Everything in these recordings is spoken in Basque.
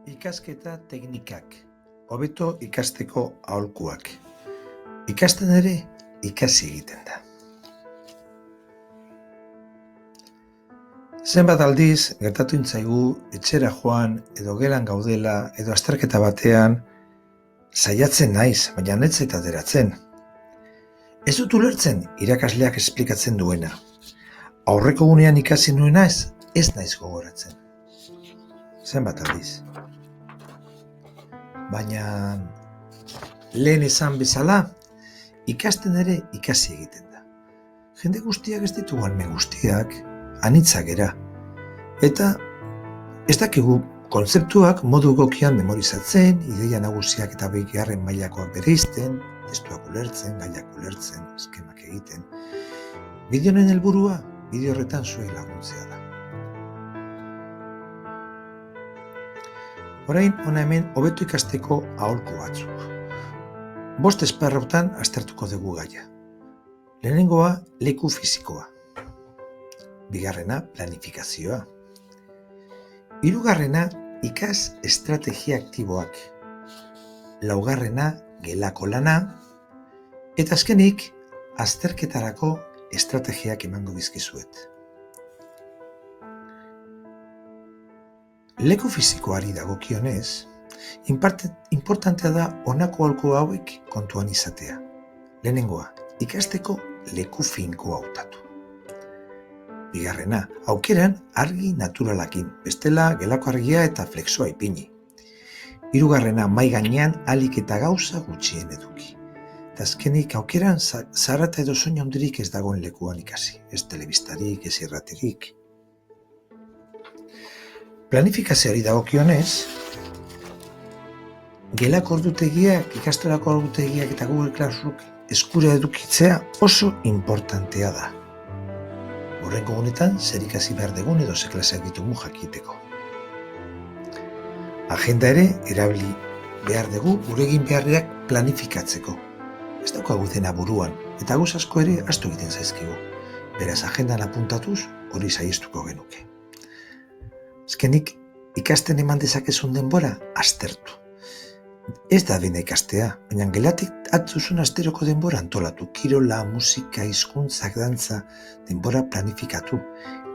Ikasketa teknikak, hobeto ikasteko aholkuak. Ikasten ere, ikasi egiten da. Zenbat aldiz, gertatu intzaigu, etxera joan, edo gelan gaudela, edo azterketa batean, saiatzen naiz, baina ez zait ateratzen. Ez dut ulertzen, irakasleak esplikatzen duena. Aurreko gunean ikasi nuena ez naiz gogoratzen. Zenbat aldiz. Baina lehen esan bezala, ikasten ere ikasi egiten da. Jende guztiak ez ditugu almen guztiak, anitzak era. Eta ez dakigu kontzeptuak modu egokian memorizatzen, ideia nagusiak eta bigarren mailakoak bereizten, testuak ulertzen, gaiak ulertzen, eskemak egiten. Bideo honen helburua, bideo horretan zuei laguntzea da. Orain, hona hemen hobeto ikasteko aholku batzuk. 5 esparrutan aztertuko dugu gaia. Lehenengoa, leku fisikoa. Bigarrena, planifikazioa. Hirugarrena, ikas estrategia aktiboak. Laugarrena, gelako lana. Eta azkenik, azterketarako estrategiak emango dizkizuet. Leku fisikoari dagokionez, importantea da honako aholku hauek kontuan izatea. Lehenengoa, ikasteko leku finkoa hautatu. Bigarrena, aukeran argi naturalakin, bestela gelako argia eta flexoa ipini. Hirugarrena, mahai gainean ahalik eta gauza gutxien eduki. Eta azkenik, aukeran zarata edo soinu handirik ez dagoen lekuan ikasi, ez telebistarik, ez irratirik. Planifikazioari dagokionez, gelako ordutegiak, ikastolako ordutegiak eta Google Classroom eskura edukitzea oso importantea da. Horrengo gunetan, zer ikasi behar dugun edo ze klaseak ditugu jakiteko. Agenda ere, erabili behar dugu gure egin beharriak planifikatzeko. Ez daukagu dena buruan, eta guz asko ere astu egiten zaizkigu. Beraz, agendan apuntatuz, hori saiestuko genuke. Azkenik, ikasten eman dezakezun denbora, aztertu. Ez da dena ikastea, baina gelatik atzuzun asteroko denbora antolatu. Kirola, musika, hizkuntzak, dantza, denbora planifikatu.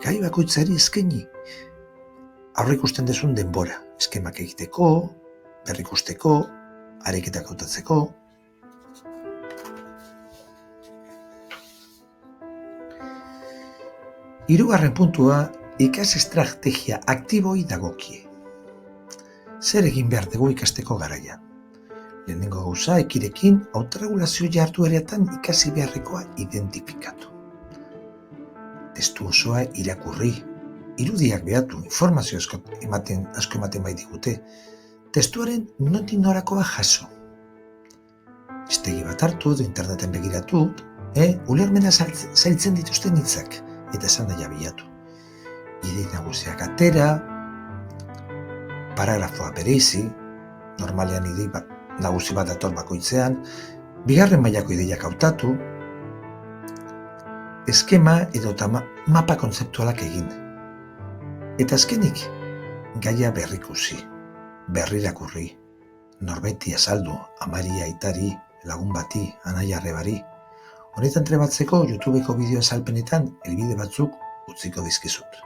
Gai bakoitzari eskaini. Aurreikusten dezun denbora. Eskemak egiteko, berrikusteko, areketak hautatzeko. Hirugarren puntua, ikas estrategia aktiboi dagokie. Zer egin behar dugu ikasteko garaian? Lehenengo gauza, ekirekin, autorregulazio jardueretan ikasi beharrekoa identifikatu. Testu osoa irakurri, irudiak behatu, informazio asko ematen bai digute. Testuaren nondik norakoa jaso. Hiztegi bat hartu, edo interneten begiratu, ulermena zailtzen dituzten hitzak, eta esan daia bilatu. Idei nagusiak atera, paragrafoa bereizi, normalean idei nagusi bat dator bakoitzean, bigarren mailako ideiak hautatu, eskema edo mapa kontzeptualak egin. Eta azkenik, gaia berrikusi, berrirakurri, norbaiti azaldu, amari, aitari, lagun bati, anaia arrebari. Honetan trebatzeko YouTubeko bideo azalpenetan helbide batzuk utziko dizkizut.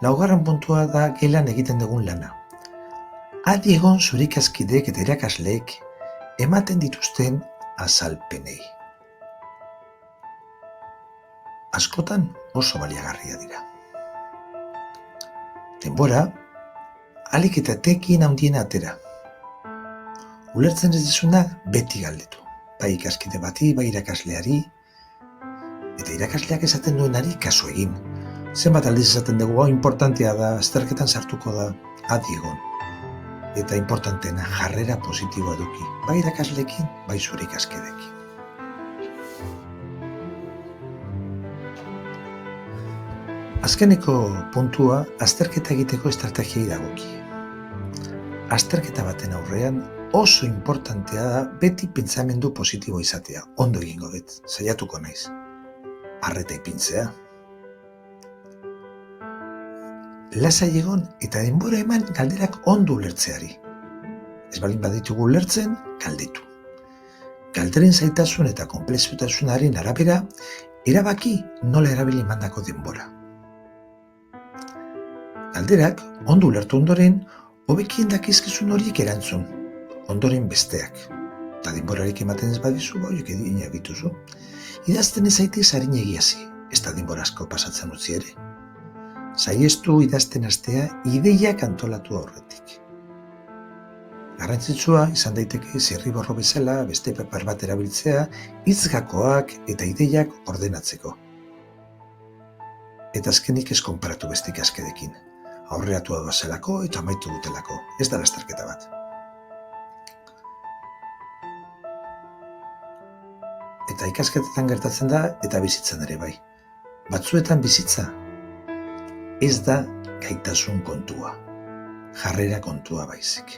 Laugarren puntua da gelan egiten dugun lana. Adi egon zure ikaskideek eta irakasleek ematen dituzten azalpenei. Askotan oso baliagarria dira. Denbora, ahalik eta etekin handiena atera. Ulertzen ez dizuna beti galdetu. Bai ikaskide bati, bai irakasleari, eta irakasleak esaten duenari kasu egin. Zenbat aldiz esaten dugu, importantea da, azterketan sartuko da, adi egon. Eta importanteena, jarrera positiboa eduki, bai irakasleekin, bai zure ikaskideekin. Azkeneko puntua, azterketa egiteko estrategiai dagoki. Azterketa baten aurrean, oso importantea da beti pentsamendu positibo izatea, ondo egingo dut, saiatuko naiz. Arreta ipintzea. lasai egon eta denbora eman galderak ondo ulertzeari. Ez balin baditugu ulertzen, galdetu. Galderen zaitasun eta konplexutasunaren arabera, erabaki nola erabili emandako denbora. Galderak ondo ulertu ondoren, hobekien dakizkizun horiek erantzun, ondoren besteak. Eta denborarik ematen ez badizu, horiek edina bituzu. Idazten ez zaitez harin egiazi, ez da denbora asko pasatzen utzi ere. Saihestu idazten hastea ideiak antolatu aurretik. Garrantzitsua izan daiteke zirriborro bezala beste paper bat erabiltzea hitz-gakoak eta ideiak ordenatzeko. Eta azkenik ez konparatu beste ikaskedekin. Aurreratua doazelako eta amaitu dutelako, ez da lasterketa bat. Eta ikasketetan gertatzen da eta bizitzan ere bai. Batzuetan bizitza ez da gaitasun kontua, jarrera kontua baizik.